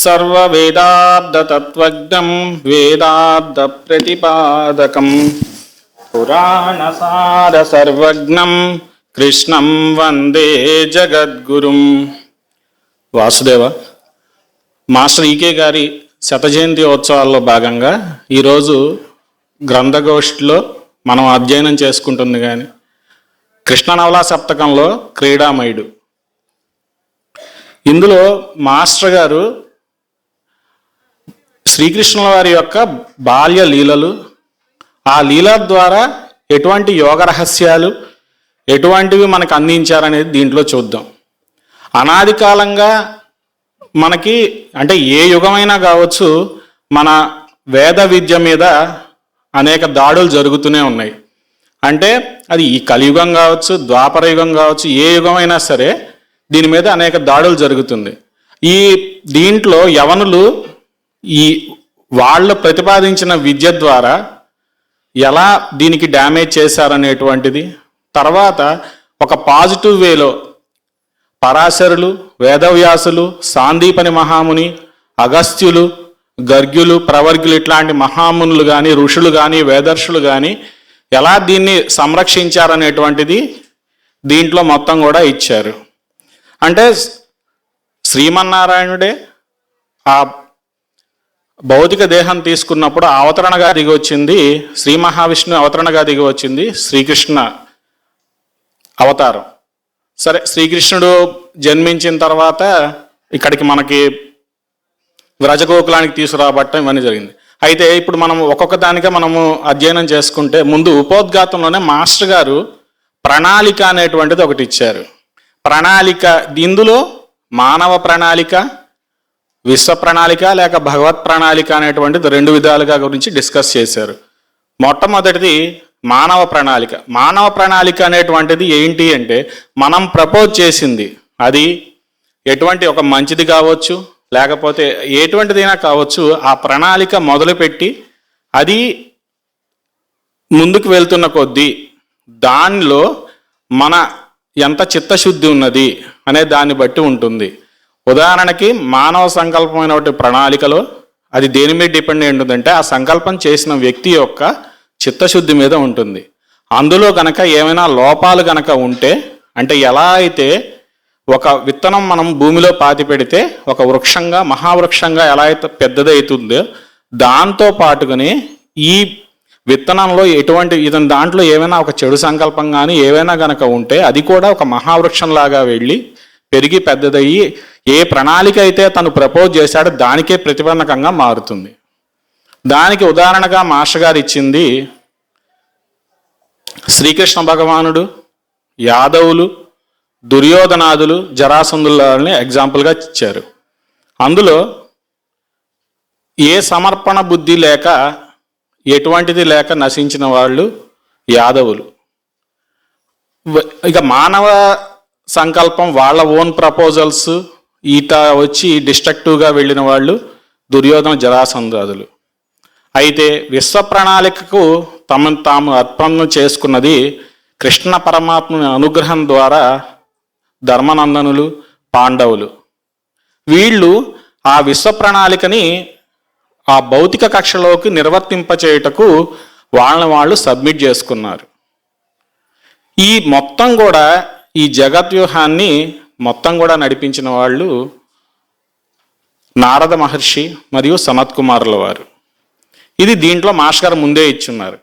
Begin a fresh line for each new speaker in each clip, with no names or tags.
సర్వవేదార్థతత్వజ్ఞం వేదార్థ ప్రతిపాదకం పురాణసార సర్వజ్ఞం కృష్ణం వందే జగద్గురుం. Vasudeva, master ఈకే గారి శత జయంతి ఉత్సవాల్లో భాగంగా ఈరోజు గ్రంథగోష్ఠిలో మనం అధ్యయనం చేసుకుంటుంది కానీ కృష్ణ నవలా సప్తకంలో క్రీడామయుడు. ఇందులో మాస్టర్ గారు శ్రీకృష్ణుల వారి యొక్క బాల్య లీలలు, ఆ లీల ద్వారా ఎటువంటి యోగ రహస్యాలు ఎటువంటివి మనకు అందించారనేది దీంట్లో చూద్దాం. అనాది కాలంగా మనకి అంటే ఏ యుగమైనా కావచ్చు, మన వేద విద్య మీద అనేక దాడులు జరుగుతూనే ఉన్నాయి. అంటే అది ఈ కలియుగం కావచ్చు, ద్వాపర యుగం కావచ్చు, ఏ యుగమైనా సరే దీని మీద అనేక దాడులు జరుగుతుంది. దీంట్లో యవనులు వాళ్ళు ప్రతిపాదించిన విద్య ద్వారా ఎలా దీనికి డ్యామేజ్ చేశారనేటువంటిది, తర్వాత ఒక పాజిటివ్ వేలో పరాశరులు, వేదవ్యాసులు, సాందీపని మహాముని, అగస్త్యులు, గర్గ్యులు, ప్రవర్గ్యులు ఇట్లాంటి మహామునులు కానీ, ఋషులు కానీ, వేదర్షులు కానీ ఎలా దీన్ని సంరక్షించారనేటువంటిది దీంట్లో మొత్తం కూడా ఇచ్చారు. అంటే శ్రీమన్నారాయణుడే ఆ భౌతిక దేహం తీసుకున్నప్పుడు అవతరణగా దిగి వచ్చింది శ్రీ మహావిష్ణువు, అవతరణగా దిగి వచ్చింది శ్రీకృష్ణ అవతారం. సరే, శ్రీకృష్ణుడు జన్మించిన తర్వాత ఇక్కడికి మనకి వ్రజగోకులానికి తీసుకురాబట్టడం ఇవన్నీ జరిగింది. అయితే ఇప్పుడు మనం ఒక్కొక్క దానిగా మనము అధ్యయనం చేసుకుంటే, ముందు ఉపోద్ఘాతంలోనే మాస్టర్ గారు ప్రణాళిక అనేటువంటిది ఒకటి ఇచ్చారు. ప్రణాళిక, ఇందులో మానవ ప్రణాళిక, విశ్వ ప్రణాళిక లేక భగవత్ ప్రణాళిక అనేటువంటిది రెండు విధాలుగా గురించి డిస్కస్ చేశారు. మొట్టమొదటిది మానవ ప్రణాళిక. మానవ ప్రణాళిక అనేటువంటిది ఏంటి అంటే, మనం ప్రపోజ్ చేసింది అది ఎటువంటి ఒక మంచిది కావచ్చు, లేకపోతే ఎటువంటిదైనా కావచ్చు, ఆ ప్రణాళిక మొదలుపెట్టి అది ముందుకు వెళ్తున్న కొద్దీ దానిలో మన ఎంత చిత్తశుద్ధి ఉన్నది అనే దాన్ని బట్టి ఉంటుంది. ఉదాహరణకి మానవ సంకల్పమైన ప్రణాళికలో అది దేని మీద డిపెండ్ అయి ఉంటుందంటే, ఆ సంకల్పం చేసిన వ్యక్తి యొక్క చిత్తశుద్ధి మీద ఉంటుంది. అందులో గనక ఏమైనా లోపాలు గనక ఉంటే, అంటే ఎలా అయితే ఒక విత్తనం మనం భూమిలో పాతి పెడితే ఒక వృక్షంగా, మహావృక్షంగా ఎలా అయితే పెద్దదవుతుందో, దాంతో పాటుగానే ఈ విత్తనంలో దాంట్లో ఏమైనా ఒక చెడు సంకల్పం కానీ ఏవైనా గనక ఉంటే అది కూడా ఒక మహావృక్షంలాగా వెళ్ళి పెరిగి పెద్దదయ్యి ఏ ప్రణాళిక అయితే తను ప్రపోజ్ చేశాడో దానికే ప్రతిబంధకంగా మారుతుంది. దానికి ఉదాహరణగా మాస్టర్ గారు ఇచ్చింది శ్రీకృష్ణ భగవానుడు, యాదవులు, దుర్యోధనాదులు, జరాసంధులని ఎగ్జాంపుల్గా ఇచ్చారు. అందులో ఏ సమర్పణ బుద్ధి లేక ఎటువంటిది లేక నశించిన వాళ్ళు యాదవులు. ఇక మానవ సంకల్పం, వాళ్ళ ఓన్ ప్రపోజల్స్ వచ్చి డిస్ట్రక్టివ్గా వెళ్ళిన వాళ్ళు దుర్యోధన, జరాసంధాదులు. అయితే విశ్వ ప్రణాళికకు తమను తాము అర్పణ చేసుకున్నది కృష్ణ పరమాత్మ అనుగ్రహం ద్వారా ధర్మనందనులు, పాండవులు. వీళ్ళు ఆ విశ్వ ప్రణాళికని ఆ భౌతిక కక్షలోకి నిర్వర్తింపచేయుటకు వాళ్ళు సబ్మిట్ చేసుకున్నారు. ఈ మొత్తం కూడా ఈ జగద్వ్యూహాన్ని మొత్తం కూడా నడిపించిన వాళ్ళు నారద మహర్షి మరియు సనత్ కుమారుల వారు. ఇది దీంట్లో మాస్టర్ గారు ముందే ఇచ్చున్నారు,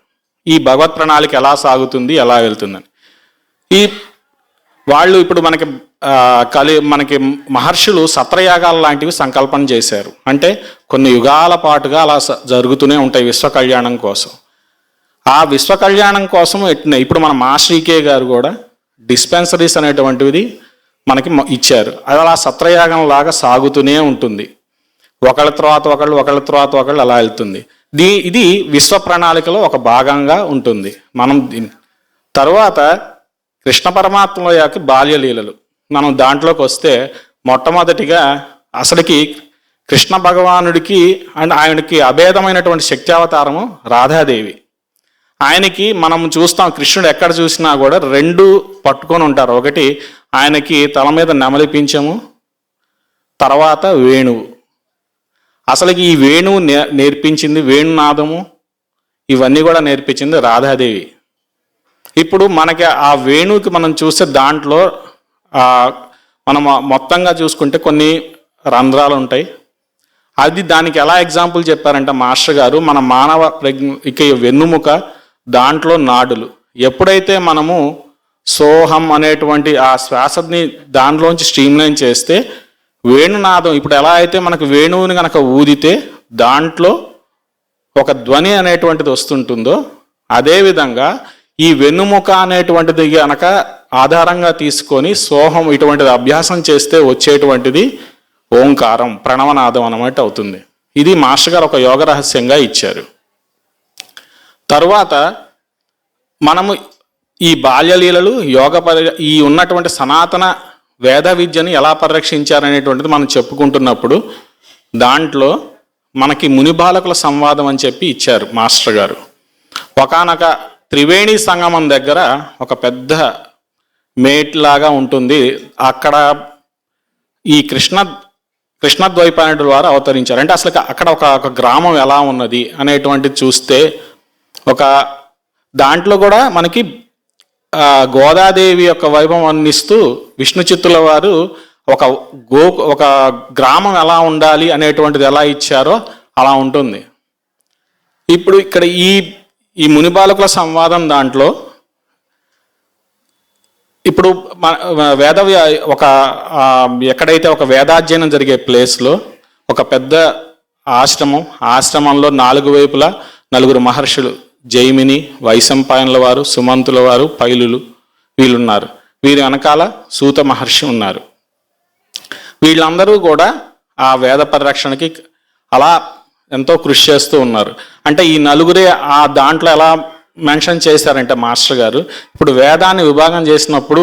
ఈ భగవత్ ప్రణాళిక ఎలా సాగుతుంది, ఎలా వెళ్తుందని. వాళ్ళు ఇప్పుడు మనకి మహర్షులు సత్రయాగాలు లాంటివి సంకల్పన చేశారు. అంటే కొన్ని యుగాల పాటుగా అలా జరుగుతూనే ఉంటాయి విశ్వ కళ్యాణం కోసం. ఆ విశ్వ కళ్యాణం కోసం ఇప్పుడు మన మాస్టర్ ఈకే గారు కూడా డిస్పెన్సరీస్ అనేటువంటిది మనకి ఇచ్చారు. అది అలా సత్రయాగం లాగా సాగుతూనే ఉంటుంది, ఒకళ్ళ తర్వాత ఒకళ్ళు అలా వెళ్తుంది. ఇది విశ్వ ప్రణాళికలో ఒక భాగంగా ఉంటుంది. మనం తర్వాత కృష్ణ పరమాత్మ యొక్క బాల్యలీలలు మనం దాంట్లోకి వస్తే, మొట్టమొదటిగా అసలుకి కృష్ణ భగవానుడికి అండ్ ఆయనకి అభేదమైనటువంటి శక్త్యావతారము రాధాదేవి. ఆయనకి మనం చూస్తాం, కృష్ణుడు ఎక్కడ చూసినా కూడా రెండు పట్టుకొని ఉంటారు. ఒకటి ఆయనకి తల మీద నెమలి పింఛము, తర్వాత వేణువు. అసలు ఈ వేణువు నేర్పించింది, వేణునాదము ఇవన్నీ కూడా నేర్పించింది రాధాదేవి. ఇప్పుడు మనకి ఆ వేణువుకి మనం చూస్తే దాంట్లో మనం మొత్తంగా చూసుకుంటే కొన్ని రంధ్రాలు ఉంటాయి. అది దానికి ఎలా ఎగ్జాంపుల్ చెప్పారంటే మాస్టర్ గారు, మన మానవ ఇక వెన్నుముక, దాంట్లో నాడులు. ఎప్పుడైతే మనము సోహం అనేటువంటి ఆ శ్వాసని దాంట్లోంచి స్ట్రీమ్లైన్ చేస్తే వేణునాదం, ఇప్పుడు ఎలా అయితే మనకు వేణువుని కనుక ఊదితే దాంట్లో ఒక ధ్వని అనేటువంటిది వస్తుంటుందో, అదేవిధంగా ఈ వెన్నుముక అనేటువంటిది కనుక ఆధారంగా తీసుకొని సోహం ఇటువంటిది అభ్యాసం చేస్తే వచ్చేటువంటిది ఓంకారం, ప్రణవనాదం అన్నమాట అవుతుంది. ఇది మాస్టర్ గారు ఒక యోగ రహస్యంగా ఇచ్చారు. తరువాత మనము ఈ బాల్యలీలలు ఈ ఉన్నటువంటి సనాతన వేద విద్యని ఎలా పరిరక్షించారనేటువంటిది మనం చెప్పుకుంటున్నప్పుడు దాంట్లో మనకి మునిబాలకుల సంవాదం అని చెప్పి ఇచ్చారు మాస్టర్ గారు. ఒకానొక త్రివేణి సంగమం దగ్గర ఒక పెద్ద మేట్లాగా ఉంటుంది. అక్కడ ఈ కృష్ణద్వైపాయనుడు వారు అవతరించారు. అంటే అసలు అక్కడ ఒక గ్రామం ఎలా ఉన్నది అనేటువంటిది చూస్తే దాంట్లో కూడా మనకి గోదాదేవి యొక్క వైభవం అందిస్తూ విష్ణు చిత్తుల వారు ఒక గ్రామం ఎలా ఉండాలి అనేటువంటిది ఎలా ఇచ్చారో అలా ఉంటుంది. ఇప్పుడు ఇక్కడ ఈ మునిబాలకుల సంవాదం దాంట్లో ఇప్పుడు ఎక్కడైతే ఒక వేదాధ్యయనం జరిగే ప్లేస్లో ఒక పెద్ద ఆశ్రమంలో 4 వైపులా 4 మహర్షులు, జైమిని, వైశంపాయనుల వారు, సుమంతుల వారు, పైలులు వీళ్ళున్నారు. వీరి వెనకాల సూత మహర్షి ఉన్నారు. వీళ్ళందరూ కూడా ఆ వేద పరిరక్షణకి అలా ఎంతో కృషి చేస్తూ ఉన్నారు. అంటే ఈ నలుగురే ఆ దాంట్లో ఎలా మెన్షన్ చేశారంటే మాస్టర్ గారు, ఇప్పుడు వేదాన్ని విభాగం చేసినప్పుడు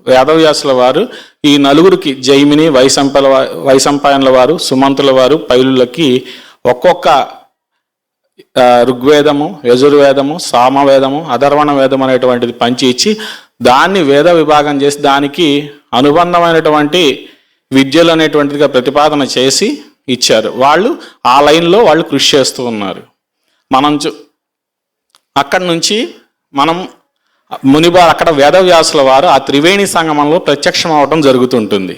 వేదవ్యాసుల వారు ఈ నలుగురికి, జైమిని, వైశంపాయనుల వారు, సుమంతుల వారు, పైలులకి ఒక్కొక్క ఋగ్వేదము, యజుర్వేదము, సామవేదము, అధర్వణ వేదం అనేటువంటిది పంచి ఇచ్చి దాన్ని వేద విభాగం చేసి దానికి అనుబంధమైనటువంటి విద్యలు అనేటువంటిదిగా ప్రతిపాదన చేసి ఇచ్చారు. వాళ్ళు ఆ లైన్లో వాళ్ళు కృషి చేస్తూ ఉన్నారు. అక్కడి నుంచి మనం అక్కడ వేదవ్యాసుల వారు ఆ త్రివేణి సంగమంలో ప్రత్యక్షం అవడం జరుగుతుంటుంది.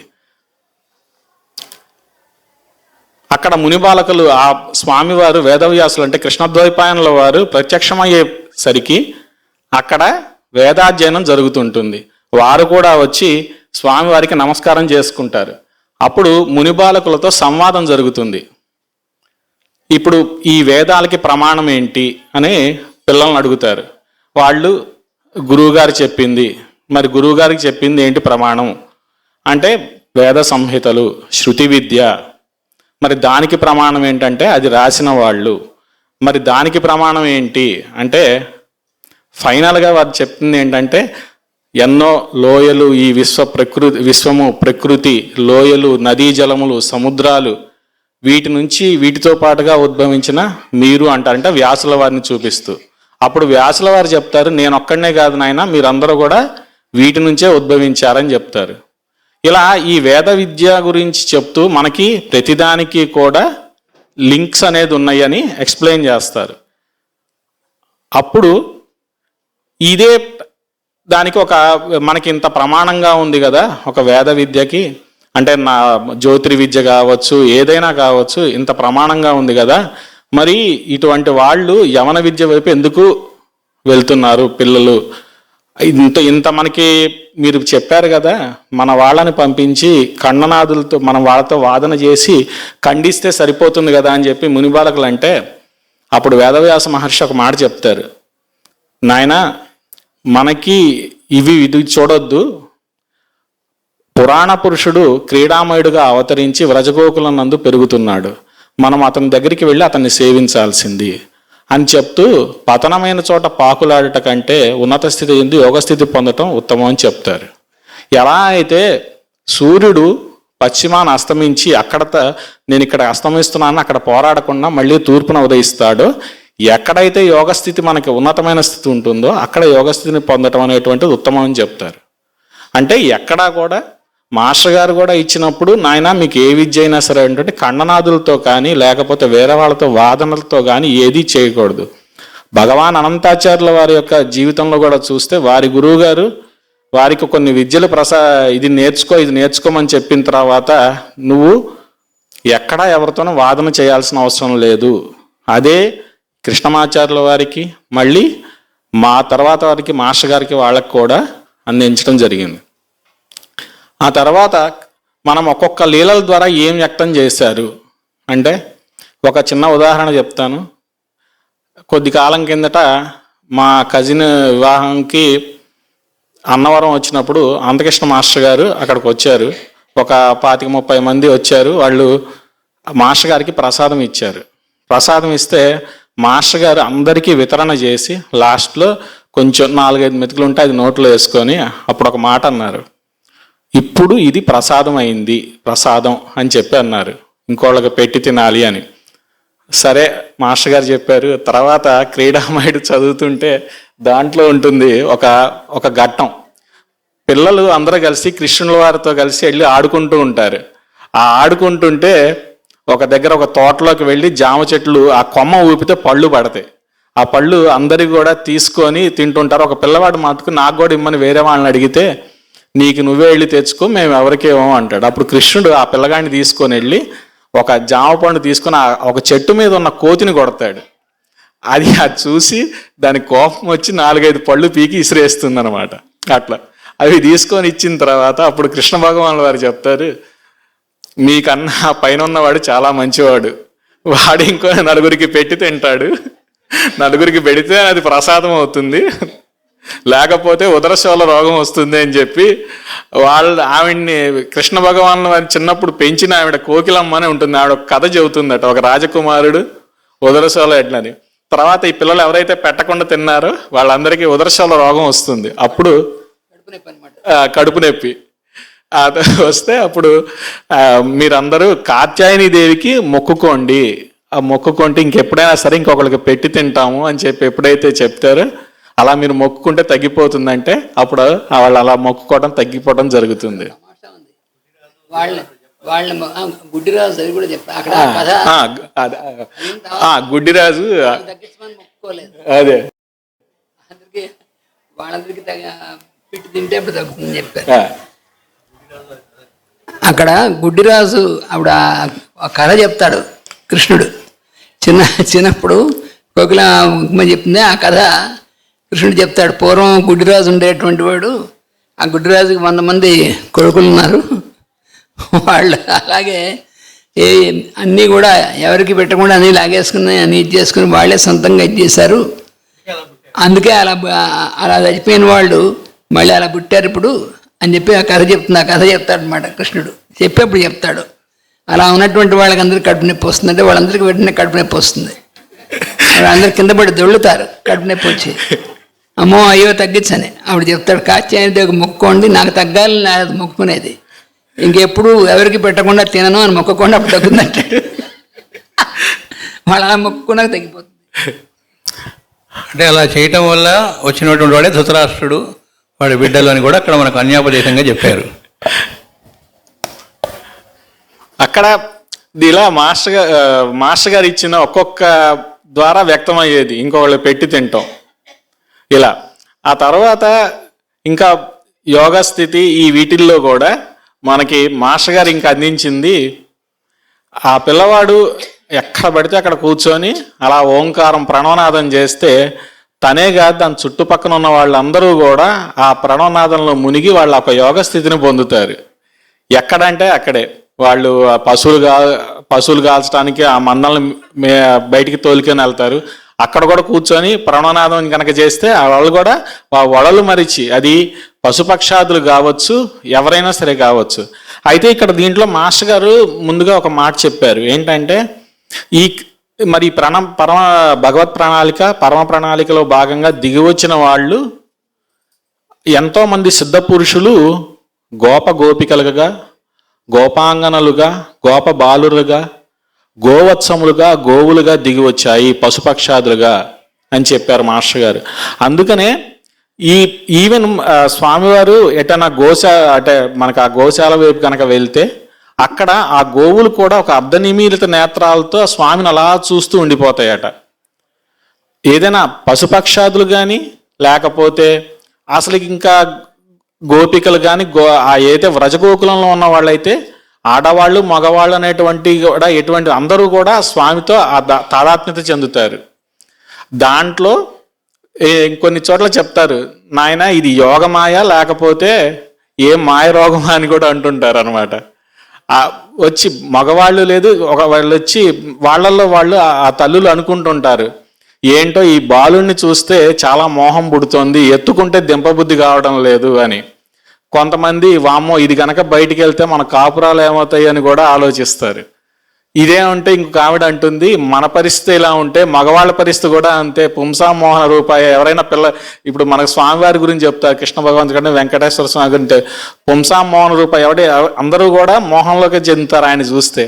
అక్కడ మునిబాలకులు ఆ స్వామివారు వేదవ్యాసులు అంటే కృష్ణద్వైపాయనుల వారు ప్రత్యక్షమయ్యేసరికి అక్కడ వేదాధ్యయనం జరుగుతుంటుంది. వారు కూడా వచ్చి స్వామివారికి నమస్కారం చేసుకుంటారు. అప్పుడు మునిబాలకులతో సంవాదం జరుగుతుంది. ఇప్పుడు ఈ వేదాలకి ప్రమాణం ఏంటి అని పిల్లల్ని అడుగుతారు. వాళ్ళు గురువుగారు చెప్పింది, మరి గురువుగారికి చెప్పింది ఏంటి ప్రమాణం అంటే వేద సంహితలు, శృతి విద్య. మరి దానికి ప్రమాణం ఏంటంటే అది రాసిన వాళ్ళు. మరి దానికి ప్రమాణం ఏంటి అంటే ఫైనల్గా వారు చెప్తుంది ఏంటంటే ఎన్నో లోయలు, ఈ విశ్వము ప్రకృతి, లోయలు, నదీ జలములు, సముద్రాలు, వీటితో పాటుగా ఉద్భవించిన మీరు అంటారంటే వ్యాసుల వారిని చూపిస్తూ. అప్పుడు వ్యాసుల వారు చెప్తారు, నేను ఒక్కడనే కాదు నాయన, మీరందరూ కూడా వీటి నుంచే ఉద్భవించారని చెప్తారు. ఇలా ఈ వేద విద్య గురించి చెప్తూ మనకి ప్రతిదానికి కూడా లింక్స్ అనేది ఉన్నాయని ఎక్స్ప్లెయిన్ చేస్తారు. అప్పుడు ఇదే దానికి మనకి ఇంత ప్రమాణంగా ఉంది కదా ఒక వేద విద్యకి, అంటే నా జ్యోతిర్ విద్య కావచ్చు, ఏదైనా కావచ్చు, ఇంత ప్రమాణంగా ఉంది కదా, మరి ఇటువంటి వాళ్ళు యవన విద్య వైపు ఎందుకు వెళ్తున్నారు పిల్లలు? ఇంత మనకి మీరు చెప్పారు కదా, మన వాళ్ళని పంపించి ఖండనాదులతో మనం వాళ్ళతో వాదన చేసి ఖండిస్తే సరిపోతుంది కదా అని చెప్పి మునిబాలకులు అంటే, అప్పుడు వేదవ్యాస మహర్షి ఒక మాట చెప్తారు, నాయన మనకి ఇది చూడొద్దు, పురాణ పురుషుడు క్రీడామయుడుగా అవతరించి వ్రజగోకులం నందు పెరుగుతున్నాడు, మనం అతని దగ్గరికి వెళ్ళి అతన్ని సేవించాల్సింది అని చెప్తూ పతనమైన చోట పాకులాడట కంటే ఉన్నత స్థితి ఎందు యోగస్థితి పొందటం ఉత్తమం అని చెప్తారు. ఎలా అయితే సూర్యుడు పశ్చిమాన అస్తమించి నేను ఇక్కడ అస్తమిస్తున్నాను అక్కడ పోరాడకుండా మళ్ళీ తూర్పున ఉదయిస్తాడో, ఎక్కడైతే యోగస్థితి మనకి ఉన్నతమైన స్థితి ఉంటుందో అక్కడ యోగస్థితిని పొందటం అనేటువంటిది ఉత్తమం అని చెప్తారు. అంటే ఎక్కడా కూడా మాస్టర్ గారు కూడా ఇచ్చినప్పుడు నాయన మీకు ఏ విద్య అయినా సరే అంటే ఖండనాదులతో కానీ లేకపోతే వేరే వాళ్ళతో వాదనలతో కానీ ఏదీ చేయకూడదు. భగవాన్ అనంతాచార్యుల వారి యొక్క జీవితంలో కూడా చూస్తే వారి గురువు గారు వారికి కొన్ని విద్యలు ఇది నేర్చుకోమని చెప్పిన తర్వాత నువ్వు ఎక్కడా ఎవరితోనూ వాదన చేయాల్సిన అవసరం లేదు. అదే కృష్ణమాచార్యుల వారికి మళ్ళీ మా తర్వాత వారికి మాస్టర్ గారికి వాళ్ళకి కూడా అందించడం జరిగింది. ఆ తర్వాత మనం ఒక్కొక్క లీలల ద్వారా ఏం వ్యక్తం చేశారు అంటే ఒక చిన్న ఉదాహరణ చెప్తాను. కొద్ది కాలం కిందట మా కజిన్ వివాహంకి అన్నవరం వచ్చినప్పుడు అంతకృష్ణ మాస్టర్ గారు అక్కడికి వచ్చారు. ఒక 25-30 మంది వచ్చారు. వాళ్ళు మాస్టర్ గారికి ప్రసాదం ఇచ్చారు. ప్రసాదం ఇస్తే మాస్టర్ గారు అందరికీ వితరణ చేసి లాస్ట్లో కొంచెం 4-5 మెతుకులు ఉంటే అది నోట్లో వేసుకొని అప్పుడు ఒక మాట అన్నారు, ఇప్పుడు ఇది ప్రసాదం అయింది, ప్రసాదం అని చెప్పి అన్నారు, ఇంకోళ్ళకి పెట్టి తినాలి అని. సరే మాస్టర్ గారు చెప్పారు. తర్వాత క్రీడామయుడు చదువుతుంటే దాంట్లో ఉంటుంది ఒక ఘట్టం. పిల్లలు అందరూ కలిసి కృష్ణుల వారితో కలిసి వెళ్ళి ఆడుకుంటూ ఉంటారు. ఆ ఆడుకుంటుంటే ఒక దగ్గర ఒక తోటలోకి వెళ్ళి జామ చెట్లు ఆ కొమ్మ ఊపితే పళ్ళు పడతాయి. ఆ పళ్ళు అందరికి కూడా తీసుకొని తింటుంటారు. ఒక పిల్లవాడు మటుకు నాకు కూడా ఇమ్మని వేరే వాళ్ళని అడిగితే నీకు నువ్వే వెళ్ళి తెచ్చుకో, మేము ఎవరికేమో అంటాడు. అప్పుడు కృష్ణుడు ఆ పిల్లగాడిని తీసుకొని వెళ్ళి ఒక జామ పండు తీసుకొని ఒక చెట్టు మీద ఉన్న కోతిని కొడతాడు. అది చూసి దానికి కోపం వచ్చి 4-5 పళ్ళు పీకి ఇసిరేస్తుంది అనమాట. అట్లా అవి తీసుకొని ఇచ్చిన తర్వాత అప్పుడు కృష్ణ భగవానుల వారు చెప్తారు, మీకన్నా పైన ఉన్నవాడు చాలా మంచివాడు, వాడు ఇంకో 4గురికి పెట్టి తింటాడు, 4గురికి పెడితే అది ప్రసాదం అవుతుంది, లేకపోతే ఉదరశోల రోగం వస్తుంది అని చెప్పి ఆవిడ్ని కృష్ణ భగవాన్ వారి చిన్నప్పుడు పెంచిన ఆవిడ కోకిలమ్మ అని ఉంటుంది. ఆవిడ ఒక కథ చెబుతుందట, ఒక రాజకుమారుడు ఉదరశోల ఎట్లని. తర్వాత ఈ పిల్లలు ఎవరైతే పెట్టకుండా తిన్నారో వాళ్ళందరికీ ఉదరశోల రోగం వస్తుంది. అప్పుడు కడుపు నొప్పి వస్తే అప్పుడు మీరందరూ కాత్యాయని దేవికి మొక్కుకోండి, ఆ మొక్కుకుంటే ఇంకెప్పుడైనా సరే ఇంకొకరికి పెట్టి తింటాము అని చెప్పి ఎప్పుడైతే చెప్తారో అలా మీరు మొక్కుకుంటే తగ్గిపోతుందంటే అప్పుడు వాళ్ళు అలా మొక్కుకోవడం తగ్గిపోవడం జరుగుతుంది.
గుడ్డిరాజు కూడా
గుడ్డిరాజు అదే
వాళ్ళందరికీ పెట్టి తింటే అప్పుడు తగ్గుతుందని చెప్పారు. అక్కడ గుడ్డిరాజు ఆవిడ కథ చెప్తాడు కృష్ణుడు. చిన్నప్పుడు కోకిల చెప్తుంది ఆ కథ కృష్ణుడు చెప్తాడు. పూర్వం గుడ్డిరాజు ఉండేటువంటి వాడు, ఆ గుడ్డిరాజుకి 100 మంది కొడుకులు ఉన్నారు. వాళ్ళు అలాగే అన్నీ కూడా ఎవరికి పెట్టకుండా అన్నీ లాగేసుకుని అన్నీ ఇది చేసుకుని వాళ్ళే సొంతంగా ఇది చేశారు. అందుకే అలా చచ్చిపోయిన వాళ్ళు మళ్ళీ అలా పుట్టారు ఇప్పుడు అని చెప్పి ఆ కథ చెప్తుంది. ఆ కథ చెప్తాడు అనమాట కృష్ణుడు. చెప్పేప్పుడు చెప్తాడు అలా ఉన్నటువంటి వాళ్ళకి అందరికీ కడుపు నొప్పి వస్తుంది అంటే వాళ్ళందరికీ వెంటనే కడుపు నొప్పి వస్తుంది. వాళ్ళందరూ కింద పడి దొళ్ళుతారు కడుపు నొప్పి వచ్చి. అమ్మో అయ్యో తగ్గించని ఆవిడ చెప్తాడు, కాత్యాయని మొక్కుకోండి, నాకు తగ్గాలి అది మొక్కుకునేది, ఇంకెప్పుడు ఎవరికి పెట్టకుండా తినను అని మొక్కకుండా అప్పుడు తగ్గుందంటాడు. వాళ్ళు అలా మొక్కుకున్నాక తగ్గిపోతుంది.
అంటే అలా చేయటం వల్ల వచ్చినటువంటి వాడే ధృతరాష్ట్రుడు వాడి బిడ్డలు అని కూడా అక్కడ మనకు అన్యాపదేశంగా చెప్పారు.
అక్కడ ఇలా మాస్టర్ గారు ఇచ్చిన ఒక్కొక్క ద్వారా వ్యక్తమయ్యేది ఇంకొకళ్ళు పెట్టి తింటాం ఇలా. ఆ తర్వాత ఇంకా యోగా స్థితి ఈ వీటిల్లో కూడా మనకి మాస్టర్ గారు ఇంకా అందించింది, ఆ పిల్లవాడు ఎక్కడ పడితే అక్కడ కూర్చొని అలా ఓంకారం ప్రణవనాదం చేస్తే తనే కాదు దాని చుట్టుపక్కన ఉన్న వాళ్ళందరూ కూడా ఆ ప్రణవనాదంలో మునిగి వాళ్ళు ఒక యోగ స్థితిని పొందుతారు. ఎక్కడంటే అక్కడే వాళ్ళు పశువులు కాల్చడానికి ఆ మందలను బయటికి తోలుకొని వెళ్తారు. అక్కడ కూడా కూర్చొని ప్రణవనాదం కనుక చేస్తే వాళ్ళు కూడా వడలు మరిచి, అది పశుపక్షాదులు కావచ్చు ఎవరైనా సరే కావచ్చు. అయితే ఇక్కడ దీంట్లో మాస్టర్ గారు ముందుగా ఒక మాట చెప్పారు ఏంటంటే, మరి భగవత్ ప్రణాళిక పరమ ప్రణాళికలో భాగంగా దిగివచ్చిన వాళ్ళు ఎంతోమంది సిద్ధ పురుషులు గోపికలుగా, గోపాంగనలుగా, గోప బాలురుగా, గోవత్సములుగా, గోవులుగా దిగి వచ్చాయి పశుపక్షాదులుగా అని చెప్పారు మాస్టర్ గారు. అందుకనే ఈ ఈవెన్ స్వామివారు ఎటన్నా అంటే మనకు ఆ గోశాల వైపు కనుక వెళ్తే అక్కడ ఆ గోవులు కూడా ఒక అర్ధనిమీలిత నేత్రాలతో ఆ స్వామిని అలా చూస్తూ ఉండిపోతాయట. ఏదైనా పశుపక్షాదులు కానీ లేకపోతే అసలు ఇంకా గోపికలు కానీ ఏదైతే వ్రజగోకులంలో ఉన్న వాళ్ళైతే ఆడవాళ్ళు మగవాళ్ళు అనేటువంటి కూడా ఎటువంటి అందరూ కూడా స్వామితో తాదాత్మ్యత చెందుతారు. దాంట్లో కొన్ని చోట్ల చెప్తారు, నాయన ఇది యోగమాయ లేకపోతే ఏ మాయ రోగమా అని కూడా అంటుంటారు అనమాట. వచ్చి మగవాళ్ళు లేదు వాళ్ళు వచ్చి వాళ్ళల్లో వాళ్ళు ఆ తల్లులు అనుకుంటుంటారు, ఏంటో ఈ బాలుణ్ణి చూస్తే చాలా మోహం పుడుతోంది, ఎత్తుకుంటే దింపబుద్ధి కావడం లేదు అని. కొంతమంది వామ్మో ఇది కనుక బయటికి వెళ్తే మన కాపురాలు ఏమవుతాయి అని కూడా ఆలోచిస్తారు. ఇదే ఉంటే ఇంకొక ఆవిడ అంటుంది, మన పరిస్థితి ఇలా ఉంటే మగవాళ్ళ పరిస్థితి కూడా అంతే, పుంసామోహన రూపాయ. ఎవరైనా ఇప్పుడు మనకు స్వామివారి గురించి చెప్తారు, కృష్ణ భగవంతుడి కంటే వెంకటేశ్వర స్వామి గురించి పుంసామోహన రూపాయ అందరూ కూడా మోహంలోకి చెందుతారు ఆయన చూస్తే.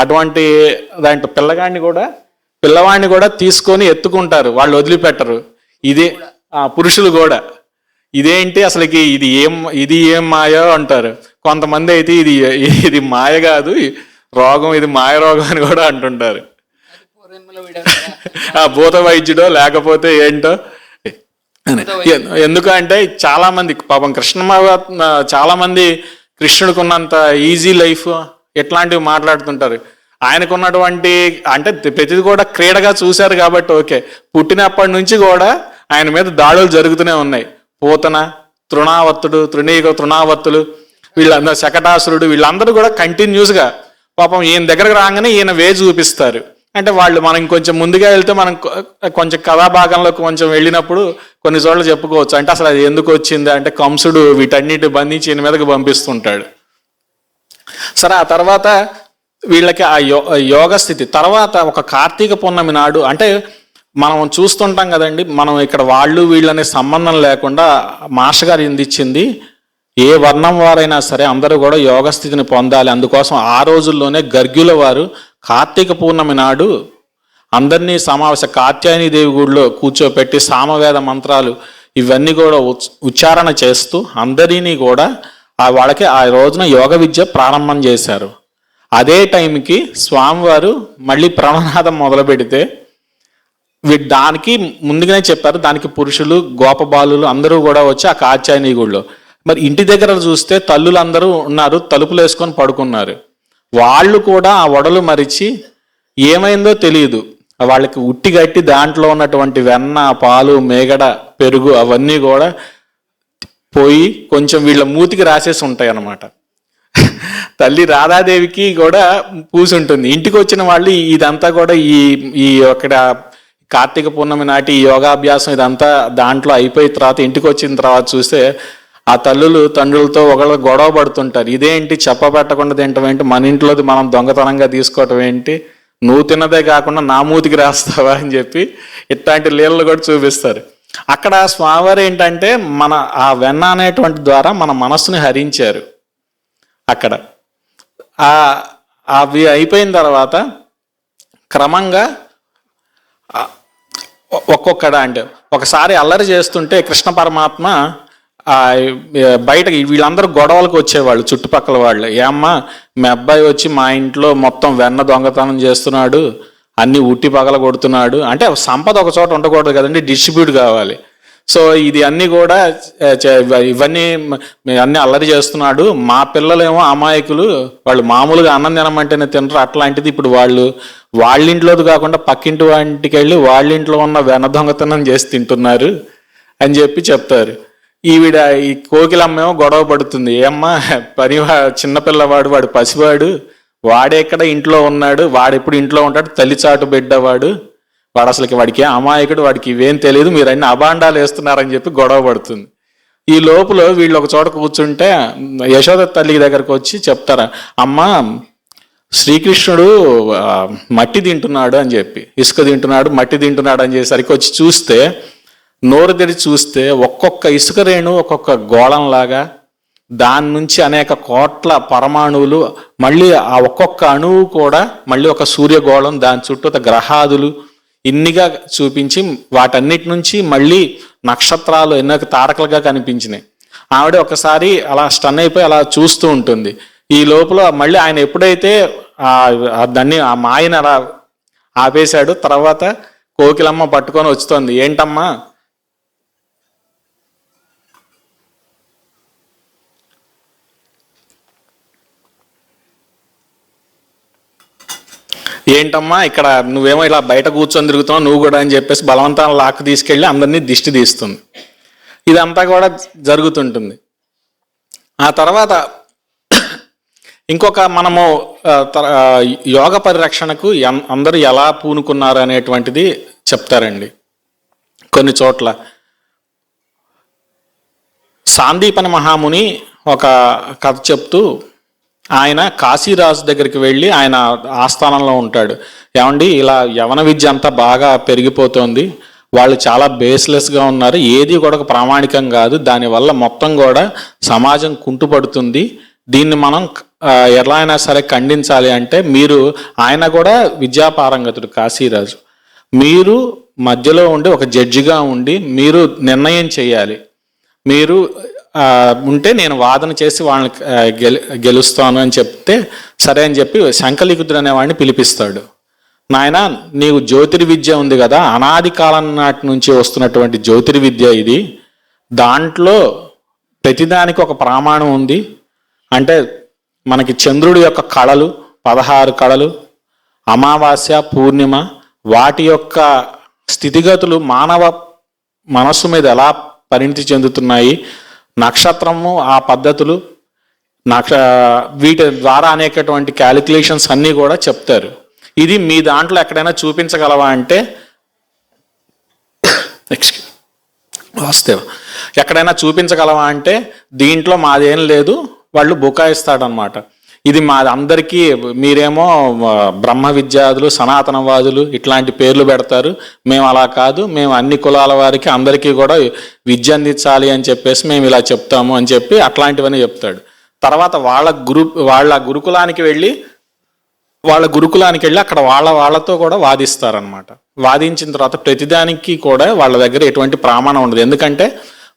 అటువంటి దాంట్లో పిల్లవాడిని కూడా తీసుకొని ఎత్తుకుంటారు, వాళ్ళు వదిలిపెట్టరు. ఇదే పురుషులు కూడా ఇదేంటి అసలుకి ఇది ఏం మాయో అంటారు. కొంతమంది అయితే ఇది మాయ కాదు రోగం, ఇది మాయ రోగం అని కూడా అంటుంటారు. ఆ భూత వైద్యుడో లేకపోతే ఏంటో. ఎందుకంటే చాలా మంది పాపం చాలా మంది కృష్ణుడికి ఉన్నంత ఈజీ లైఫ్ ఎట్లాంటివి మాట్లాడుతుంటారు. ఆయనకున్నటువంటి అంటే ప్రతిది కూడా క్రీడగా చూశారు కాబట్టి ఓకే. పుట్టినప్పటి నుంచి కూడా ఆయన మీద దాడులు జరుగుతూనే ఉన్నాయి. పూతన, తృణావర్తులు, వీళ్ళందరూ శకటాసురుడు, వీళ్ళందరూ కూడా కంటిన్యూస్గా పాపం ఈయన దగ్గరకు రాగానే ఈయన చూపిస్తారు. అంటే వాళ్ళు మనం కొంచెం ముందుగా వెళ్తే మనం కొంచెం కథాభాగంలో కొంచెం వెళ్ళినప్పుడు కొన్ని చోట్ల చెప్పుకోవచ్చు. అంటే అసలు అది ఎందుకు వచ్చింది అంటే కంసుడు వీటన్నిటి బంధించి ఈయన మీదకి పంపిస్తుంటాడు. సరే, ఆ తర్వాత వీళ్ళకి ఆ యోగ స్థితి తర్వాత ఒక కార్తీక పౌర్ణమి నాడు, అంటే మనం చూస్తుంటాం కదండి, మనం ఇక్కడ వాళ్ళు వీళ్ళనే సంబంధం లేకుండా మాస్టర్ గారు ఇందిచ్చింది, ఏ వర్ణం వారైనా సరే అందరూ కూడా యోగ స్థితిని పొందాలి. అందుకోసం ఆ రోజుల్లోనే గర్గ్యుల వారు కార్తీక పౌర్ణమి నాడు అందరినీ కాత్యాయని దేవి గుడిలో కూర్చోపెట్టి సామవేద మంత్రాలు ఇవన్నీ కూడా ఉచ్చారణ చేస్తూ అందరినీ కూడా వాళ్ళకి ఆ రోజున యోగ విద్య ప్రారంభం చేశారు. అదే టైంకి స్వామివారు మళ్ళీ ప్రణనాదం మొదలు పెడితే దానికి ముందుగానే చెప్పారు, దానికి పురుషులు గోపబాలులు అందరూ కూడా వచ్చి ఆ కాత్యాయని గుడిలో. మరి ఇంటి దగ్గర చూస్తే తల్లులు అందరూ ఉన్నారు, తలుపులు వేసుకొని పడుకున్నారు. వాళ్ళు కూడా ఆ వడలు మరిచి ఏమైందో తెలియదు, వాళ్ళకి ఉట్టి గట్టి దాంట్లో ఉన్నటువంటి వెన్న, పాలు, మేగడ, పెరుగు అవన్నీ కూడా పోయి కొంచెం వీళ్ళ మూతికి రాసేసి ఉంటాయి అన్నమాట. తల్లి రాధాదేవికి కూడా పూసుంటుంది. ఇంటికి వచ్చిన వాళ్ళు ఇదంతా కూడా ఈ అక్కడ కార్తీక పౌర్ణమి నాటి ఈ యోగాభ్యాసం ఇదంతా దాంట్లో అయిపోయిన తర్వాత ఇంటికి వచ్చిన తర్వాత చూస్తే ఆ తల్లులు తండ్రులతో ఒకళ్ళు గొడవ పడుతుంటారు. ఇదేంటి చెప్పబెట్టకుండా తింటాం ఏంటి, మన ఇంట్లోది మనం దొంగతనంగా తీసుకోవటం ఏంటి, నువ్వు తిన్నదే కాకుండా నా మూతికి రాస్తావా అని చెప్పి ఇట్లాంటి లీలలు కూడా చూపిస్తారు. అక్కడ స్వామివారు ఏంటంటే మన ఆ వెన్న అనేటువంటి ద్వారా మన మనస్సుని హరించారు. అక్కడ అవి అయిపోయిన తర్వాత క్రమంగా ఒక్కొక్కడ అంటే ఒకసారి అల్లరి చేస్తుంటే కృష్ణ పరమాత్మ బయటకి వీళ్ళందరూ గొడవలకు వచ్చేవాళ్ళు చుట్టుపక్కల వాళ్ళు, ఏమ్మా మీ అబ్బాయి వచ్చి మా ఇంట్లో మొత్తం వెన్న దొంగతనం చేస్తున్నాడు, అన్ని ఉట్టి పగల కొడుతున్నాడు. అంటే సంపద ఒక చోట ఉండకూడదు కదండి, డిస్ట్రిబ్యూట్ కావాలి. సో ఇది అన్నీ కూడా ఇవన్నీ అన్నీ అల్లరి చేస్తున్నాడు, మా పిల్లలేమో అమాయకులు, వాళ్ళు మామూలుగా అన్నం తినమంటేనే తినరు, అట్లాంటిది ఇప్పుడు వాళ్ళింట్లోది కాకుండా పక్కింటి వాటికి వెళ్ళి వాళ్ళింట్లో ఉన్న వెన్న దొంగతనం చేసి తింటున్నారు అని చెప్పి చెప్తారు. ఈ కోకిలమ్మేమో గొడవ పడుతుంది, ఏమ్మా చిన్నపిల్లవాడు, వాడు పసివాడు, వాడెక్కడ ఇంట్లో ఉన్నాడు, వాడెప్పుడు ఇంట్లో ఉంటాడు, తల్లిచాటు బిడ్డవాడు, వాడు అసలుకి వాడికి అమాయకుడు, వాడికి ఇవేం తెలియదు, మీరు అన్ని అభాండాలు వేస్తున్నారని చెప్పి గొడవ పడుతుంది. ఈ లోపల వీళ్ళు ఒక చోట కూర్చుంటే యశోద తల్లి దగ్గరకు వచ్చి చెప్తారా, అమ్మ శ్రీకృష్ణుడు మట్టి తింటున్నాడు అని చెప్పి, ఇసుక తింటున్నాడు, మట్టి తింటున్నాడు అని చెప్పేసరికి వచ్చి చూస్తే నోరు తెరిచి చూస్తే ఒక్కొక్క ఇసుక రేణు ఒక్కొక్క గోళంలాగా, దాని నుంచి అనేక కోట్ల పరమాణువులు, మళ్ళీ ఆ ఒక్కొక్క అణువు కూడా మళ్ళీ ఒక సూర్యగోళం, దాని చుట్టూ గ్రహాదులు, ఇన్నిగా చూపించి వాటన్నిటి నుంచి మళ్ళీ నక్షత్రాలు ఎన్నో తారకలుగా కనిపించినాయి. ఆవిడ ఒకసారి అలా స్టన్ అయిపోయి అలా చూస్తూ ఉంటుంది. ఈ లోపల మళ్ళీ ఆయన ఎప్పుడైతే దాన్ని ఆ మాయని అలా ఆపేశాడు, తర్వాత కోకిలమ్మ పట్టుకొని వస్తుంది. ఏంటమ్మా ఇక్కడ నువ్వేమో ఇలా బయట కూర్చొని తిరుగుతున్నావు నువ్వు కూడా అని చెప్పేసి బలవంతాన్ని లాక్కు తీసుకెళ్ళి అందరినీ దిష్టి తీస్తుంది. ఇదంతా కూడా జరుగుతుంటుంది. ఆ తర్వాత ఇంకొక మనము యోగ పరిరక్షణకు అందరూ ఎలా పూనుకున్నారు అనేటువంటిది చెప్తారండి. కొన్ని చోట్ల సాందీపని మహాముని ఒక కథ చెప్తూ ఆయన కాశీరాజు దగ్గరికి వెళ్ళి ఆయన ఆస్థానంలో ఉంటాడు. ఏమండి ఇలా యవన విద్య అంతా బాగా పెరిగిపోతుంది, వాళ్ళు చాలా బేస్లెస్గా ఉన్నారు, ఏది కూడా ఒక ప్రామాణికం కాదు, దానివల్ల మొత్తం కూడా సమాజం కుంటుపడుతుంది, దీన్ని మనం ఎలా అయినా సరే ఖండించాలి అంటే మీరు, ఆయన కూడా విద్యాపారంగతుడు కాశీరాజు, మీరు మధ్యలో ఉండి ఒక జడ్జిగా ఉండి మీరు నిర్ణయం చేయాలి, మీరు ఉంటే నేను వాదన చేసి వాళ్ళని గెలుస్తాను అని చెప్తే సరే అని చెప్పి శంఖలిఖితుడు అనేవాడిని పిలిపిస్తాడు. నాయన నీవు జ్యోతిర్విద్య ఉంది కదా, అనాది కాలం నాటి నుంచి వస్తున్నటువంటి జ్యోతిర్విద్య ఇది, దాంట్లో ప్రతిదానికి ఒక ప్రమాణం ఉంది. అంటే మనకి చంద్రుడి యొక్క కళలు 16 కళలు, అమావాస్య పూర్ణిమ, వాటి యొక్క స్థితిగతులు మానవ మనస్సు మీద ఎలా పరిణితి చెందుతున్నాయి, నక్షత్రము ఆ పద్ధతులు, వీటి ద్వారా అనేకటువంటి క్యాలిక్యులేషన్స్ అన్నీ కూడా చెప్తారు. ఇది మీ దాంట్లో ఎక్కడైనా చూపించగలవా అంటే వాస్తవం ఎక్కడైనా చూపించగలవా అంటే దీంట్లో మాదేం లేదు, వాళ్ళు బుకాయిస్తాడనమాట. ఇది మా అందరికీ, మీరేమో బ్రహ్మ విద్యాదులు సనాతనవాదులు ఇట్లాంటి పేర్లు పెడతారు, మేము అలా కాదు, మేము అన్ని కులాల వారికి అందరికీ కూడా విద్య అందించాలి అని చెప్పేసి మేము ఇలా చెప్తాము అని చెప్పి అట్లాంటివన్నీ చెప్తాడు. తర్వాత వాళ్ళ గురుకులానికి వెళ్ళి అక్కడ వాళ్ళతో కూడా వాదిస్తారనమాట. వాదించిన తర్వాత ప్రతిదానికి కూడా వాళ్ళ దగ్గర ఎటువంటి ప్రమాణం ఉండదు. ఎందుకంటే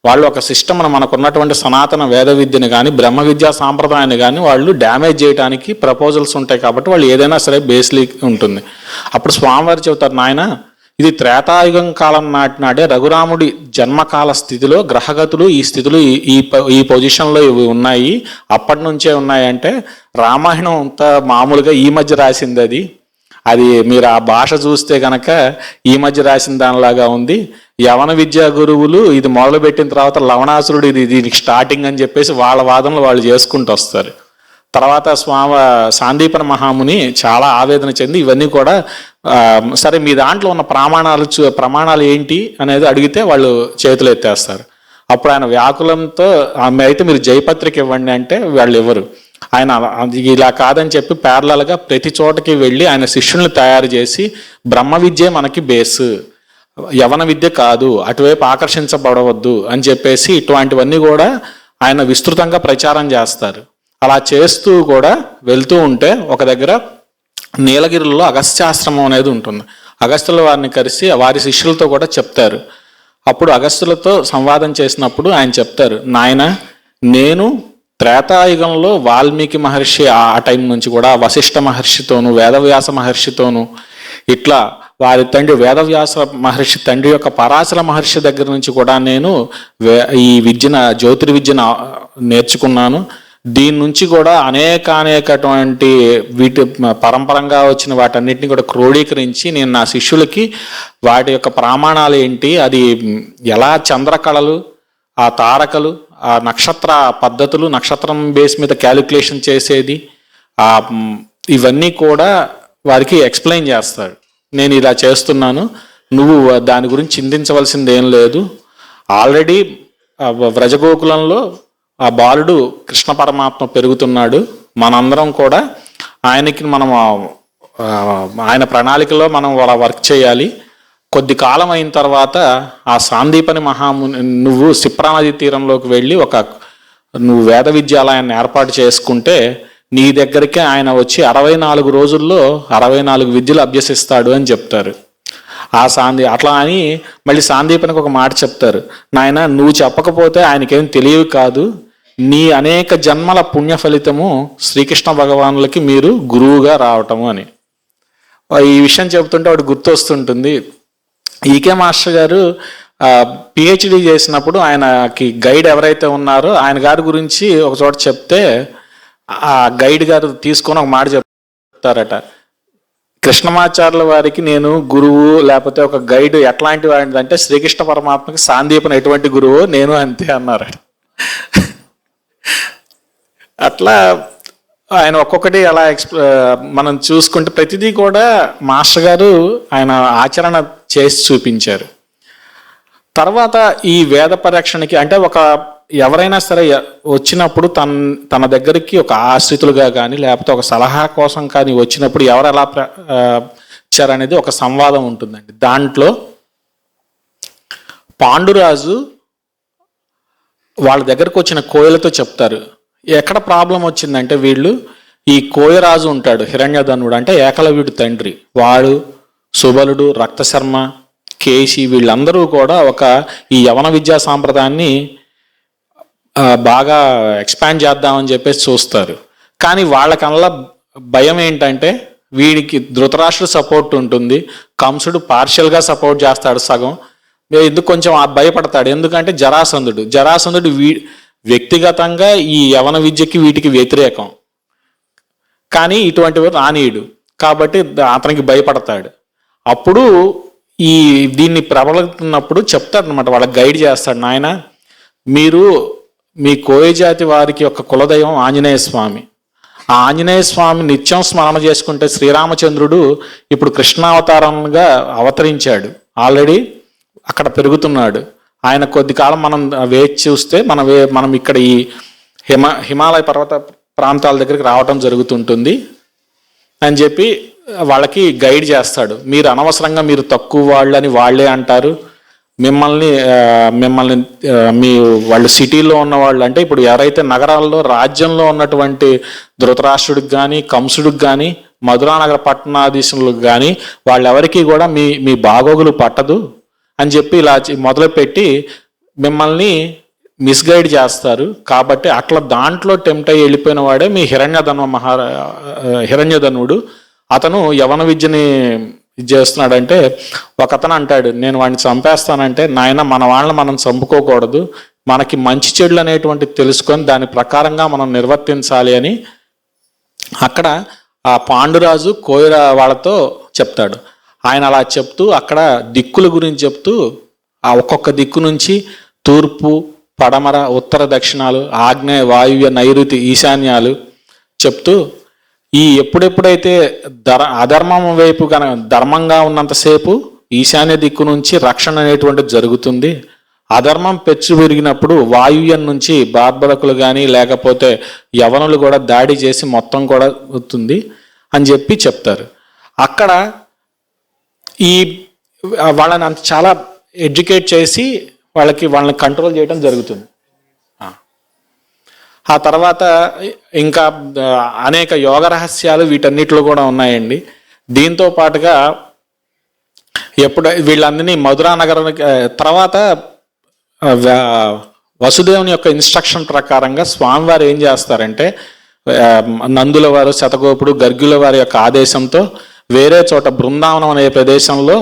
వాళ్ళు ఒక సిస్టమ్ మనకున్నటువంటి సనాతన వేద విద్యను కానీ బ్రహ్మ విద్యా సాంప్రదాయాన్ని కానీ వాళ్ళు డ్యామేజ్ చేయడానికి ప్రపోజల్స్ ఉంటాయి. కాబట్టి వాళ్ళు ఏదైనా సరే బేస్లీ ఉంటుంది. అప్పుడు స్వామివారు చెబుతారు, నాయన ఇది త్రేతాయుగం కాలం నాడే రఘురాముడి జన్మకాల స్థితిలో గ్రహగతులు ఈ స్థితులు ఈ పొజిషన్లో ఇవి ఉన్నాయి, అప్పటి నుంచే ఉన్నాయంటే రామాయణం అంతా మామూలుగా ఈ మధ్య రాసింది అది మీరు ఆ భాష చూస్తే కనుక ఈ మధ్య రాసిన దానిలాగా ఉంది. యవన విద్యా గురువులు ఇది మొదలుపెట్టిన తర్వాత లవణాసురుడు ఇది దీనికి స్టార్టింగ్ అని చెప్పేసి వాళ్ళ వాదనలు వాళ్ళు చేసుకుంటూ వస్తారు. తర్వాత సాందీపన మహాముని చాలా ఆవేదన చెంది ఇవన్నీ కూడా సరే మీ దాంట్లో ఉన్న ప్రమాణాలు ఏంటి అనేది అడిగితే వాళ్ళు చేతులు ఎత్తేస్తారు. అప్పుడు ఆయన వ్యాకులంతో అయితే మీరు జయపత్రిక ఇవ్వండి అంటే వాళ్ళు ఇవ్వరు. ఆయన ఇలా కాదని చెప్పి ప్యారలల్గా ప్రతి చోటకి వెళ్ళి ఆయన శిష్యుల్ని తయారు చేసి బ్రహ్మ విద్యే మనకి బేస్, యవన విద్య కాదు, అటువైపు ఆకర్షించబడవద్దు అని చెప్పేసి ఇటువంటివన్నీ కూడా ఆయన విస్తృతంగా ప్రచారం చేస్తారు. అలా చేస్తూ కూడా వెళ్తూ ఉంటే ఒక దగ్గర నీలగిరిలో అగస్త్యాశ్రమం అనేది ఉంటుంది. అగస్త్యుల వారిని కలిసి వారి శిష్యులతో కూడా చెప్తారు. అప్పుడు అగస్త్యులతో సంవాదం చేసినప్పుడు ఆయన చెప్తారు, నాయన నేను త్రేతాయుగంలో వాల్మీకి మహర్షి ఆ టైం నుంచి కూడా వశిష్ఠ మహర్షితోను వేదవ్యాస మహర్షితోను ఇట్లా వారి తండ్రి వేదవ్యాస మహర్షి తండ్రి యొక్క పరాశర మహర్షి దగ్గర నుంచి కూడా నేను ఈ జ్యోతిర్విద్యను నేర్చుకున్నాను. దీని నుంచి కూడా అనేకటువంటి వీటి పరంపరంగా వచ్చిన వాటన్నిటిని కూడా క్రోడీకరించి నేను నా శిష్యులకి వాటి యొక్క ప్రమాణాలు ఏంటి, అది ఎలా చంద్రకళలు, ఆ తారకలు, ఆ నక్షత్ర పద్ధతులు, నక్షత్రం బేస్ మీద క్యాలిక్యులేషన్ చేసేది, ఇవన్నీ కూడా వారికి ఎక్స్ప్లెయిన్ చేస్తాడు. నేను ఇలా చేస్తున్నాను, నువ్వు దాని గురించి చింతించవలసింది ఏం లేదు. ఆల్రెడీ వ్రజగోకులంలో ఆ బాలుడు కృష్ణ పరమాత్మ పెరుగుతున్నాడు, మనందరం కూడా ఆయనకి ఆయన ప్రణాళికలో మనం అలా వర్క్ చేయాలి. కొద్ది కాలం అయిన తర్వాత ఆ సాందీపని మహాముని నువ్వు సిప్రా నది తీరంలోకి వెళ్ళి నువ్వు వేద విద్యాలయాన్ని ఏర్పాటు చేసుకుంటే నీ దగ్గరికి ఆయన వచ్చి 64 రోజుల్లో 64 విద్యలు అభ్యసిస్తాడు అని చెప్తారు. అట్లా అని మళ్ళీ సాందీపనికి ఒక మాట చెప్తారు, నాయన నువ్వు చెప్పకపోతే ఆయనకేం తెలియదు కాదు, నీ అనేక జన్మల పుణ్య ఫలితము శ్రీకృష్ణ భగవానులకి మీరు గురువుగా రావటము అని. ఈ విషయం చెబుతుంటే వాడు గుర్తొస్తుంటుంది. ఈకే మాస్టర్ గారు పిహెచ్డి చేసినప్పుడు ఆయనకి గైడ్ ఎవరైతే ఉన్నారో ఆయన గారి గురించి ఒక చోట చెప్తే ఆ గైడ్ గారు తీసుకొని ఒక మాట చెప్తారట, కృష్ణమాచార్యుల వారికి నేను గురువు లేకపోతే ఒక గైడ్ ఎట్లాంటి వాడిది అంటే శ్రీకృష్ణ పరమాత్మకి సాందీపన్ ఎటువంటి గురువు నేను అంతే అన్నారు. అట్లా ఆయన ఒక్కొక్కటి అలా మనం చూసుకుంటే ప్రతిదీ కూడా మాస్టర్ గారు ఆయన ఆచరణ చేసి చూపించారు. తర్వాత ఈ వేద పరిరక్షణకి అంటే ఎవరైనా సరే వచ్చినప్పుడు తన దగ్గరికి ఒక ఆశ్రితులుగా కానీ లేకపోతే ఒక సలహా కోసం కానీ వచ్చినప్పుడు ఎవరు ఎలా ఇచ్చారనేది ఒక సంవాదం ఉంటుందండి. దాంట్లో పాండురాజు వాళ్ళ దగ్గరకు వచ్చిన కోయలతో చెప్తారు, ఎక్కడ ప్రాబ్లం వచ్చిందంటే ఈ కోయరాజు ఉంటాడు హిరణ్యధనుడు అంటే ఏకలవ్యుడి తండ్రి, వాడు సుబలుడు, రక్తశర్మ, కేశి వీళ్ళందరూ కూడా ఈ యవన విద్యా సాంప్రదాయాన్ని బాగా ఎక్స్పాండ్ చేద్దామని చెప్పేసి చూస్తారు. కానీ వాళ్ళకల్లా భయం ఏంటంటే వీడికి ధృతరాష్ట్రుడు సపోర్ట్ ఉంటుంది, కంసుడు పార్షియల్గా సపోర్ట్ చేస్తాడు సగం, ఎందుకు కొంచెం భయపడతాడు. ఎందుకంటే జరాసంధుడు వ్యక్తిగతంగా ఈ యవన విద్యకి వీటికి వ్యతిరేకం, కానీ ఇటువంటివి రానీయుడు కాబట్టి అతనికి భయపడతాడు. అప్పుడు దీన్ని ప్రబలుతున్నప్పుడు చెప్తాడు అనమాట, వాళ్ళకి గైడ్ చేస్తాడు, నాయన మీరు మీ కోయ జాతి వారికి యొక్క కులదైవం ఆంజనేయ స్వామి, ఆ ఆంజనేయ స్వామి నిత్యం స్మరణ చేసుకుంటే శ్రీరామచంద్రుడు ఇప్పుడు కృష్ణావతారంగా అవతరించాడు, ఆల్రెడీ అక్కడ పెరుగుతున్నాడు, ఆయన కొద్ది కాలం మనం వేచి చూస్తే మనం ఇక్కడ ఈ హిమాలయ పర్వత ప్రాంతాల దగ్గరికి రావటం జరుగుతుంటుంది అని చెప్పి వాళ్ళకి గైడ్ చేస్తాడు. మీరు అనవసరంగా మీరు తక్కువ వాళ్ళని వాళ్ళే అంటారు, మిమ్మల్ని వాళ్ళు సిటీలో ఉన్న వాళ్ళు అంటే ఇప్పుడు ఎవరైతే నగరాల్లో రాజ్యంలో ఉన్నటువంటి ధృతరాష్ట్రుడికి కానీ కంసుడికి కానీ మధురానగర పట్టణాధీశులకు కానీ వాళ్ళెవరికి కూడా మీ బాగోగులు పట్టదు అని చెప్పి ఇలా మొదలుపెట్టి మిమ్మల్ని మిస్గైడ్ చేస్తారు. కాబట్టి అట్లా దాంట్లో టెంప్ట్ అయ్యి వెళ్ళిపోయిన వాడే మీ హిరణ్యధనుడు. అతను యవన విద్యని చేస్తున్నాడంటే ఒకతను అంటాడు, నేను వాడిని చంపేస్తానంటే, నాయన మన వాళ్ళని మనం చంపుకోకూడదు, మనకి మంచి చెడులు అనేటువంటి తెలుసుకొని దాని ప్రకారంగా మనం నిర్వర్తించాలి అని అక్కడ ఆ పాండురాజు కోయిర వాళ్ళతో చెప్తాడు. ఆయన అలా చెప్తూ అక్కడ దిక్కుల గురించి చెప్తూ ఆ ఒక్కొక్క దిక్కు నుంచి తూర్పు, పడమర, ఉత్తర, దక్షిణాలు, ఆగ్నేయ, వాయువ్య, నైరుతి, ఈశాన్యాలు చెప్తూ ఎప్పుడెప్పుడైతే అధర్మం వైపు ధర్మంగా ఉన్నంతసేపు ఈశాన్య దిక్కు నుంచి రక్షణ అనేటువంటిది జరుగుతుంది, అధర్మం పెచ్చు విరిగినప్పుడు వాయువ్యం నుంచి బార్బరకులు కానీ లేకపోతే యవనులు కూడా దాడి చేసి మొత్తం కూడా అవుతుంది అని చెప్పి చెప్తారు. అక్కడ వాళ్ళని అంత చాలా ఎడ్యుకేట్ చేసి వాళ్ళని కంట్రోల్ చేయడం జరుగుతుంది. ఆ తర్వాత ఇంకా అనేక యోగ రహస్యాలు వీటన్నిటిలో కూడా ఉన్నాయండి. దీంతో పాటుగా వీళ్ళందరినీ మధురా నగరానికి తర్వాత వసుదేవుని యొక్క ఇన్స్ట్రక్షన్ ప్రకారంగా స్వామివారు ఏం చేస్తారంటే నందుల వారు, శతగోపుడు, గర్గుల వారి యొక్క ఆదేశంతో వేరే చోట బృందావనం అనే ప్రదేశంలో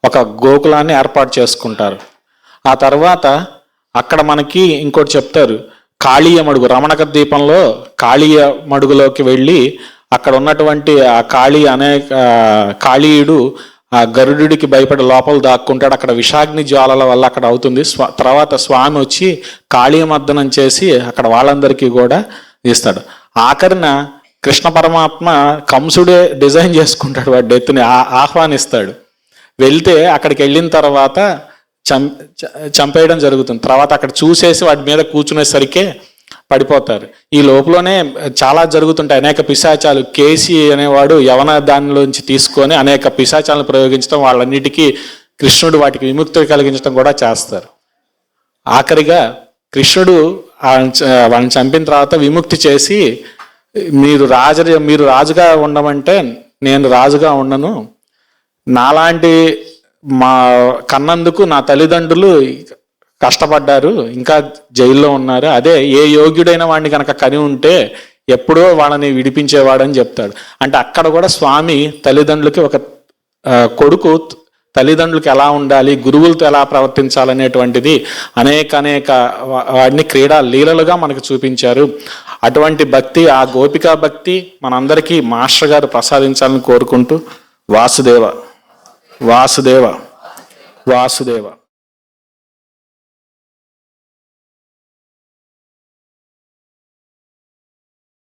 ఒక గోకులాన్ని ఏర్పాటు చేసుకుంటారు. ఆ తర్వాత అక్కడ మనకి ఇంకోటి చెప్తారు, కాళీయ మడుగు, రమణక ద్వీపంలో కాళీయ మడుగులోకి వెళ్ళి అక్కడ ఉన్నటువంటి ఆ కాళీయుడు ఆ గరుడికి భయపడి లోపల దాక్కుంటాడు. అక్కడ విషాగ్ని జ్వాలల వల్ల అక్కడ అవుతుంది. తర్వాత స్వామి వచ్చి కాళీయమర్దనం చేసి అక్కడ వాళ్ళందరికీ కూడా ఇస్తాడు. ఆఖరిన కృష్ణ పరమాత్మ కంసుడే డిజైన్ చేసుకుంటాడు, వాడి డెత్ని ఆహ్వానిస్తాడు. వెళ్తే అక్కడికి వెళ్ళిన తర్వాత చంపేయడం జరుగుతుంది. తర్వాత అక్కడ చూసేసి వాటి మీద కూర్చునేసరికే పడిపోతారు. ఈ లోపలనే చాలా జరుగుతుంటాయి. అనేక పిశాచాలు, కేసి అనేవాడు యవన దానిలోంచి తీసుకొని అనేక పిశాచాలను ప్రయోగించడం, వాళ్ళన్నిటికీ కృష్ణుడు వాటికి విముక్తి కలిగించడం కూడా చేస్తారు. ఆఖరిగా కృష్ణుడు వాళ్ళని చంపిన తర్వాత విముక్తి చేసి మీరు రాజుగా ఉండమంటే నేను రాజుగా ఉండను, నాలాంటి మా కన్నందుకు నా తల్లిదండ్రులు కష్టపడ్డారు, ఇంకా జైల్లో ఉన్నారు. అదే ఏ యోగ్యుడైన వాడిని కనుక కని ఉంటే ఎప్పుడో వాళ్ళని విడిపించేవాడని చెప్తాడు. అంటే అక్కడ కూడా స్వామి తల్లిదండ్రులకి ఒక కొడుకు తల్లిదండ్రులకి ఎలా ఉండాలి, గురువులతో ఎలా ప్రవర్తించాలనేటువంటిది అనేక వాడిని క్రీడా లీలలుగా మనకు చూపించారు. అటువంటి భక్తి, ఆ గోపికా భక్తి మనందరికీ మాస్టర్ గారు ప్రసాదించాలని కోరుకుంటూ వాసుదేవ వాసుదేవ వాసుదేవ.